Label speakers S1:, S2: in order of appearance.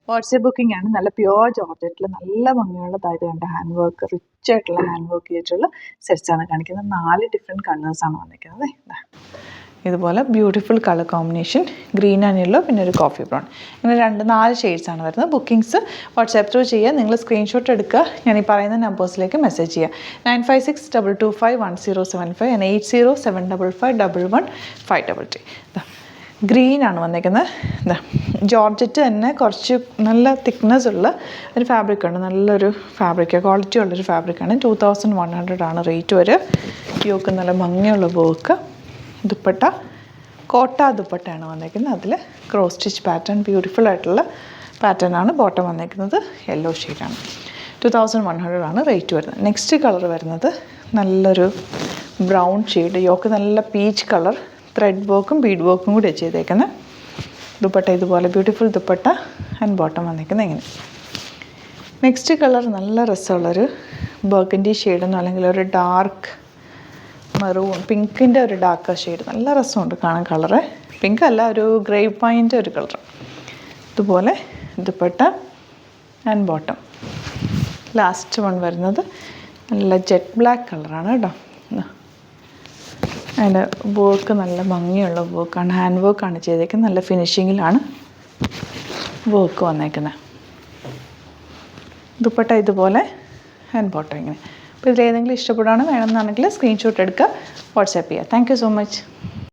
S1: WhatsApp booking ആണ്. നല്ല pure ജോർജറ്റിൽ നല്ല ഭംഗിയുള്ളതായത് കണ്ട ഹാൻഡ് വർക്ക്, റിച്ച് ആയിട്ടുള്ള ഹാൻഡ് വർക്ക് ചെയ്തിട്ടുള്ള സെറ്റ്സാണ് കാണിക്കുന്നത്. 4 ഡിഫറെൻറ്റ് കളേഴ്സാണ് വന്നിരിക്കുന്നത്. ഇതുപോലെ beautiful colour combination, green and yellow, പിന്നെ ഒരു കോഫി ബ്രൗൺ, ഇങ്ങനെ 4 ഷെയ്ഡ്സാണ് വരുന്നത്. ബുക്കിംഗ്സ് വാട്സ്ആപ്പ് ത്രൂ ചെയ്യുക. നിങ്ങൾ സ്ക്രീൻഷോട്ട് എടുക്കുക, ഞാൻ ഈ പറയുന്ന നമ്പേഴ്സിലേക്ക് മെസ്സേജ് ചെയ്യുക. 9562251075 and 8075551153. ഗ്രീൻ ആണ് വന്നിരിക്കുന്നത്. ജോർജറ്റ് തന്നെ കുറച്ച് നല്ല തിക്നെസ് ഉള്ള ഒരു ഫാബ്രിക്കാണ്. നല്ലൊരു ഫാബ്രിക്കാണ്, ക്വാളിറ്റി ഉള്ളൊരു ഫാബ്രിക്കാണ്. 2100 ആണ് റേറ്റ് വരിക. യോക്ക് നല്ല ഭംഗിയുള്ള വർക്ക്. ദുപ്പട്ട കോട്ട ദുപ്പട്ടയാണ് വന്നിരിക്കുന്നത്. അതിൽ ക്രോസ് സ്റ്റിച്ച് പാറ്റേൺ, ബ്യൂട്ടിഫുൾ ആയിട്ടുള്ള പാറ്റേൺ ആണ്. ബോട്ടം വന്നിരിക്കുന്നത് യെല്ലോ ഷെയ്ഡാണ്. 2100 ആണ് റേറ്റ് വരുന്നത്. നെക്സ്റ്റ് കളർ വരുന്നത് നല്ലൊരു ബ്രൗൺ ഷെയ്ഡ്. യോക്ക് നല്ല പീച്ച് കളർ, ത്രെഡ് വർക്കും ബീഡ് വർക്കും കൂടി ചെയ്തേക്കുന്നത്. ദുപ്പട്ട ഇതുപോലെ ബ്യൂട്ടിഫുൾ ദുപ്പട്ട ആൻഡ് ബോട്ടം വന്നിരിക്കുന്നത് ഇങ്ങനെ. നെക്സ്റ്റ് കളർ നല്ല രസമുള്ളൊരു ബർഗൻഡി ഷെയ്ഡെന്നോ അല്ലെങ്കിൽ ഒരു ഡാർക്ക് മെറൂൺ, പിങ്കിൻ്റെ ഒരു ഡാർക്ക് ഷെയ്ഡ്. നല്ല രസമുണ്ട് കാണാൻ കളറ്. പിങ്ക് അല്ല, ഒരു ഗ്രേപ്പ് വൈൻ്റെ ഒരു കളർ. ഇതുപോലെ dupatta and bottom. Last one വരുന്നത് നല്ല ജെറ്റ് ബ്ലാക്ക് കളറാണ് കേട്ടോ. അതിൻ്റെ വർക്ക് നല്ല ഭംഗിയുള്ള വർക്കാണ്, ഹാൻഡ് വർക്കാണ് ചെയ്തേക്കുന്നത്. നല്ല ഫിനിഷിങ്ങിലാണ് വർക്ക് വന്നേക്കുന്നത്. ദുപ്പട്ട ഇതുപോലെ ഹാൻഡ് ബോട്ടം ഇങ്ങനെ. അപ്പോൾ ഇതിലേതെങ്കിലും ഇഷ്ടപ്പെടുകയാണ് വേണമെന്നാണെങ്കിൽ സ്ക്രീൻഷോട്ട് എടുക്കുക, വാട്സാപ്പ് ചെയ്യുക. Thank you so much.